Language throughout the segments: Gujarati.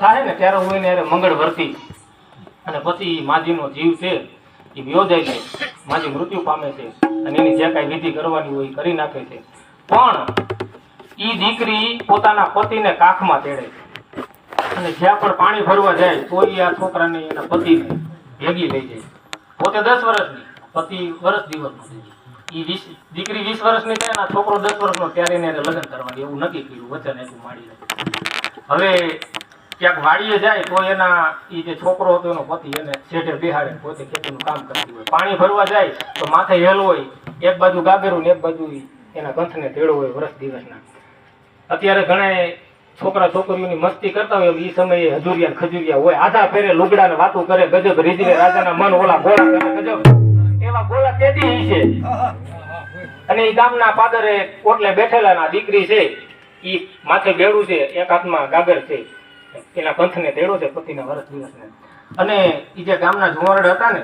થાય ને ત્યારે હું એને મંગળ વર્તી અને પછી માજીનો જીવ છે એ વ્યો જાય છે, માજી મૃત્યુ પામે છે અને એની જે કાંઈ વિધિ કરવાની હોય એ કરી નાખે છે. પણ એ દીકરી પોતાના પતિને કાખમાં તેડે અને જ્યાં પણ પાણી ભરવા જાય તો આ છોકરાને એના પતિને ભેગી લઈ જાય. પોતે 10 વર્ષની, પતિ વર્ષ દિવસનો. એ દીકરી 20 વર્ષની થાય અને છોકરો 10 વર્ષનો, ત્યારે એને લગ્ન કરવાની એવું નક્કી કર્યું, વચન આપ્યું માડીને. હવે ક્યાંક વાડીએ જાય તો એના એ જે છોકરો હતો એનો પતિ એને શેઠે બેહાડે, પોતે ખેતીનું કામ કરતી હોય. પાણી ભરવા જાય તો માથે હેલ હોય, એક બાજુ ગાગરું ને એક બાજુ એના કંઠને તેડો હોય વર્ષ દિવસના. અત્યારે ઘણા છોકરા છોકરીઓની મસ્તી કરતા હોય એ સમયે હજુરિયા ખજુરિયા હોય, આધા ફેરે લુગડા ને વાતું કરે, ગજબ રીજવે રાજાના મન ઓલા ગોળા કરે, ગજબ એવા ગોળા તેડી છે. અને એ ગામના પાદરે ઓટલે બેઠેલા ના દીકરી છે, એ માથે બેડું છે, એક હાથમાં ગાગર છે, એના કંઠને તેડો છે પતિના વર્ષ દિવસને. અને એ જે ગામના જુવારડ હતા ને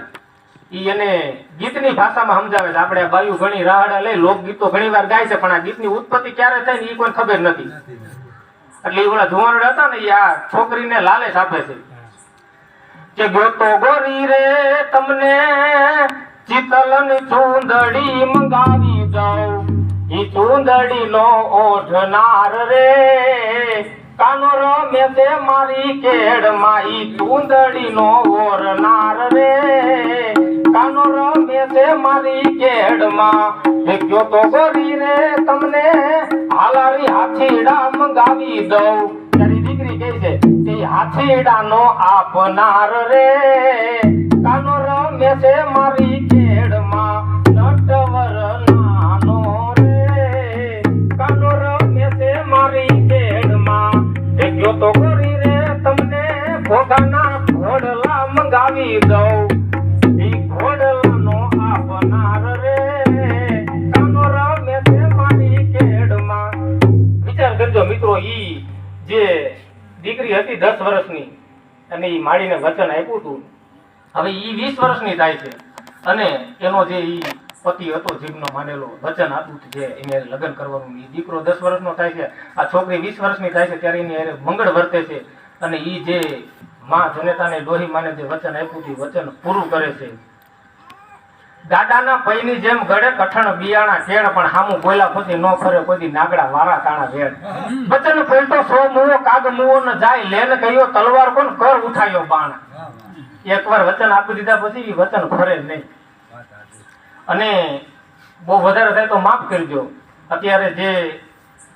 એ એને ગીતની ભાષામાં સમજાવે છે. આપણે બાયુ ઘણી રાહડા લઈ લોકગીતો ઘણી વાર ગાય છે, પણ આ ગીતની ઉત્પત્તિ ક્યારે થઈ ને એ કોઈ ખબર નથી. એટલે એ ઓલા જુવારડ હતા ને એ આ છોકરીને લાલચ આપે છે કે ગોતો ગોરી રે તમને ચિતલની ચૂંદડી મંગાવી દઉં, ઈ ચૂંદડી નો ઓઢનાર રે કાનો રમે છે મારી કેડમાં, ઈ ચૂંદડી નો ઓરનાર રે કાનો રમે છે મારી કેડમાં. ગયો તો ગોરી રે તમને હાલારી હાથીડા મંગાવી દઉં. તારી દીકરી કહે છે કે હાથીડા નો આપનાર રે કાનો રમે છે મારી કેડમાં, નટવર નાનો રે કાનો રમે છે મારી કેડમાં. ગયો તો ગોરી રે તમને ઘોઘાના ઘોડલા મંગાવી દઉં, ઈ ઘોડલા નો આપનાર રે કાનો રમે છે મારી કેડમાં. વિચાર કરજો મિત્રો, ઈ જે દીકરી હતી 10 વર્ષની અને ઈ માડીને વચન આપ્યું હતું, હવે ઈ 20 વર્ષની થાય છે અને એનો જે ઈ પતિ હતો જીવનો માનેલો, વચન આપ્યું છે એને લગ્ન કરવાનું, ઈ દીકરો 10 વર્ષનો થાય છે, આ છોકરી 20 વર્ષની થાય છે ત્યારે એની મંગળ વર્તે છે અને ઈ જે માં જનેતાને ડોહી માને જે વચન આપ્યું હતું વચન પૂરું કરે છે. ગાડાના પૈની જેમ ગળે કઠણ બિયાણા કેળ, પણ હામું બોલા પછી નો ફરે કોઈ નાગડા વારા તાણા વેડ. વચન ફેલતો સો મુઓ કાગ મુઓ ન જાય, લેન કયો તલવાર કોણ કર ઉઠાયો બાણ. એકવાર વચન આપી દીધા પછી વચન ફરે નહીં. અને બહુ વધારે થાય તો માફ કરજો. અત્યારે જે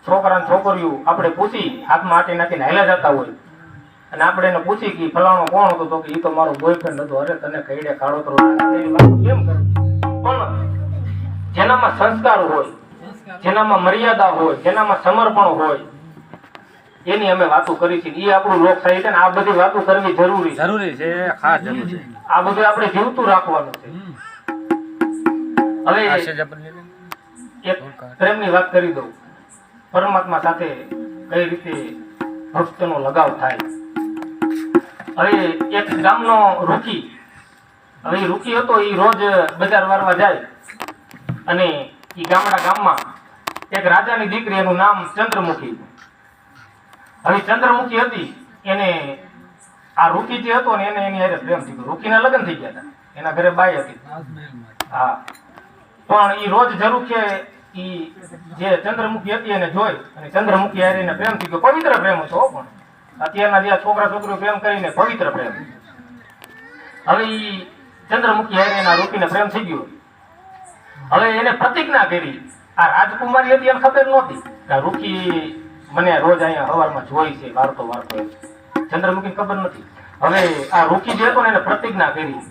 છોકરા છોકરીઓ આપણે પૂછી હાથમાં આટી નાખીને હાલ્યા જતા હોય અને આપણે એને પૂછી કે ફલાણો કોણ હતો, તો કે એ તો મારો બોયફ્રેન્ડ હતો. અરે તને કઈડે કાળોતરો કેમ કરે? પણ જેનામાં સંસ્કાર હોય, જેનામાં મર્યાદા હોય, જેનામાં સમર્પણ હોય એની અમે વાતો કરી છે. એ આપણું લોક સાહિત્ય ને આ બધી વાતો કરવી જરૂરી છે, ખાસ જરૂર છે. આ બધું આપણે જીવતું રાખવાનું છે. હવે એક પ્રેમની વાત કરી દઉં. પરમાત્મા સાથે કઈ રીતે ભક્તનો લગાવ થાય. હવે એક ગામનો રૂખી, હવે એ રૂખી હતો, એ રોજ બજાર વારવા જાય અને એ ગામમાં એક રાજાની દીકરી, એનું નામ ચંદ્રમુખી. હવે ચંદ્રમુખી હતી, એને આ રૂખી જે હતો ને એને એની હારે પ્રેમ થઈ ગયો. રૂખીના લગ્ન થઈ ગયા હતા, એના ઘરે બાઈ હતી. હા, પણ એ રોજ જરૂર છે એ જે ચંદ્રમુખી હતી એને જોઈ અને ચંદ્રમુખી હારે એને પ્રેમ થઈ ગયો. પવિત્ર પ્રેમ હતો. પણ અત્યારના જે છોકરા છોકરીઓ પ્રેમ કરીને પવિત્ર પ્રેમ. હવે એ ચંદ્રમુખી હારે એના રૂખીને પ્રેમ થઈ ગયો. હવે એને પ્રતિજ્ઞા કરી. આ રાજકુમારી હતી એને ખબર નહોતી કે રૂખી મને રોજ અહીંયા હવારમાં જોઈ છે, વારતો ચંદ્રમુખી ખબર નથી. હવે આ રૂખી જે હતો ને એને પ્રતિજ્ઞા કરી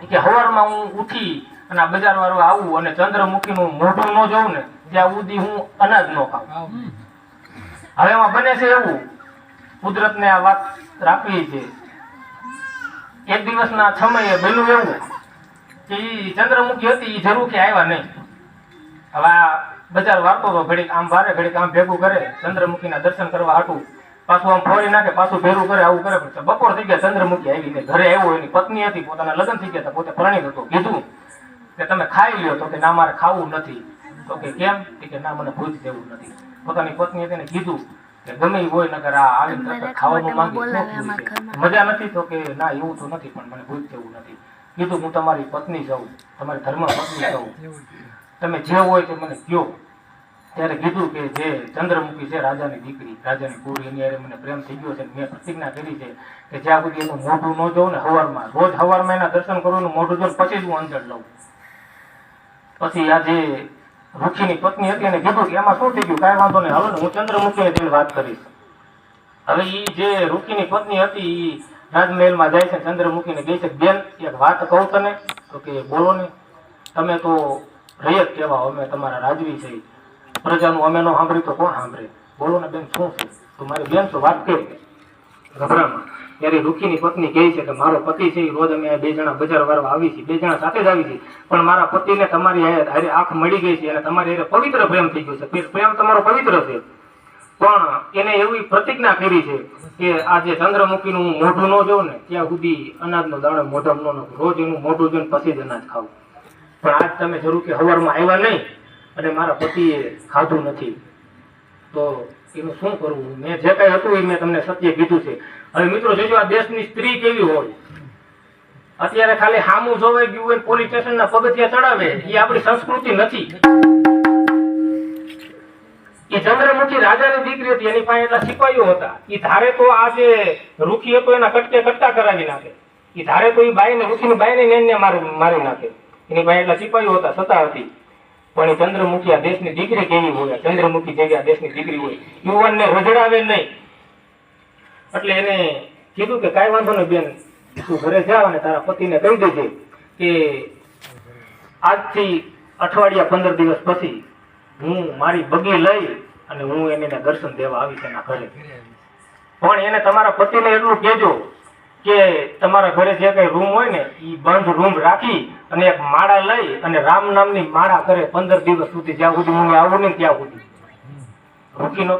કે હવારમાં હું ઉઠી અને આ બજાર વાળો આવું અને ચંદ્રમુખી નું મોઢું ન જોઉં ને ત્યાં સુધી હું અનાજ ન ખાઉં. હવે એમાં બને છે એવું, કુદરત ને આ વાત રાખવી છે. એક દિવસના સમયે બન્યું એવું કે ચંદ્રમુખી હતી એ જરૂર કે આવ્યા નહીં. હવે આ બજાર વારતો હતો, ઘડીક આમ ભારે ઘડીક આમ ભેગું કરે ચંદ્રમુખીના દર્શન કરવા હાટું, પાછું આમ ફોરી નાખે, પાછું ભેરું કરે, આવું કરે. પણ બપોર થઈ ગયા, ચંદ્રમુખી આવી નહીં. ઘરે આવ્યો, એની પત્ની હતી, પોતાના લગ્ન થઈ ગયા હતા, પોતે પરણિત હતો. કીધું કે તમે ખાઈ લ્યો, તો કે ના મારે ખાવું નથી. તો કે કેમ? કે ના મને ભૂજ દેવું નથી. પોતાની પત્ની હતી એને કીધું કે ગમે ઈ હોય નકર આ આવીને તરત ખાવાનું માંગે શું છે? મજા નથી તો કે ના એવું તો નથી પણ મને ભૂલ થવું નથી. કીધું હું તમારી પત્ની છું, તમારી ધર્મ પત્ની છું, તમે જે હોય તે મને કહો. ત્યારે કીધું કે જે ચંદ્રમુખી છે રાજાની દીકરી, રાજાની કુરી, એની હારે મને પ્રેમ થઈ ગયો છે. મેં પ્રતિજ્ઞા કરી છે કે જ્યાં સુધી એનું મોઢું ન જોઉં ને હવારમાં, રોજ હવારમાં એના દર્શન કરવાનું મોઢું જોઉં પછી જ હું અંદર લઉં. પછી આ જે ઋષિની પત્ની હતી એને કીધું કે એમાં શું થઈ ગયું, કાંઈ વાંધો નહીં, હાલો ને હું ચંદ્રમુખીને જઈને વાત કરીશ. હવે ઈ જે ઋષિની પત્ની હતી ઈ રાજમહેલમાં જાય છે, ચંદ્રમુખીને કહે છે બેન એક વાત કહું તને. તો કે બોલો ને. તમે તો રૈયત કહેવાઓ, અમે તમારા રાજવી છે, પ્રજાનું અમે નો સાંભળી તો કોણ સાંભળે? બોલો ને બેન શું છે? તો મારી બેન તો વાત કરી ગભરામાં. ત્યારે ઋષિની પત્ની કહે છે કે મારો પતિ છે, રોજ અમે બે જણા બજાર વાળવા આવી છીએ, બે જણા સાથે જ આવી છીએ, પણ મારા પતિને તમારી હારે આંખ મળી ગઈ છે અને તમારી હારે પવિત્ર પ્રેમ થઈ ગયો છે. પ્રેમ તમારો પવિત્ર છે, પણ એને એવી પ્રતિજ્ઞા કરી છે કે આ જે ચંદ્રમુખીનું મોઢું ન જોઉં ને ત્યાં સુધી અનાજનો દાણો મોઢામાં ન નાખું, રોજ એનું મોઢું જોઈને પછી જ અનાજ ખાવું. પણ આજ તમે જરૂર કે સવારમાં આવ્યા નહીં અને મારા પતિએ ખાધું નથી, તો એનું શું કરવું? મેં જે કાંઈ હતું એ મેં તમને સત્ય કીધું છે. હવે મિત્રો જોજો આ દેશની સ્ત્રી કેવી હોય. અત્યારે ખાલી હામું જોવાઈ ગયું હોય, પોલીસ સ્ટેશનના પગથિયા ચડાવે, એ આપણી સંસ્કૃતિ નથી. એ ચંદ્રમુખી રાજાની દીકરી હતી, એની પાસે એટલા સિપાહીઓ હતા. એ ધારે તો આ જે રૂખી હતો એના કટકે કટકા કરાવી નાખે. એ ધારે તો એ બાઈને રૂખીની બાઈને ને મારી નાખે. એની પાસે એટલા સિપાહીઓ હતા, સત્તા હતી. પણ એ ચંદ્રમુખી આ દેશની દીકરી કેવી હોય, ચંદ્રમુખી જેવી આ દેશની દીકરી હોય, યુવાનને રજડાવે નહીં. એટલે એને કીધું કે કાંઈ વાંધો નહીં બેન, તું ઘરે જા અને તારા પતિને કહી દેજે કે આજથી અઠવાડિયા 15 દિવસ પછી હું મારી બગી લઈ અને હું એને દર્શન દેવા આવીશ એના ઘરે. પણ એને તમારા પતિને એટલું કહેજો કે તમારા ઘરે જે કઈ રૂમ હોય ને એ બંધ રૂમ રાખી અને એક માળા લઈ અને રામ નામની માળા કરે 15 દિવસ સુધી, જ્યાં સુધી હું આવું નહીં ત્યાં સુધી. રૂકીનો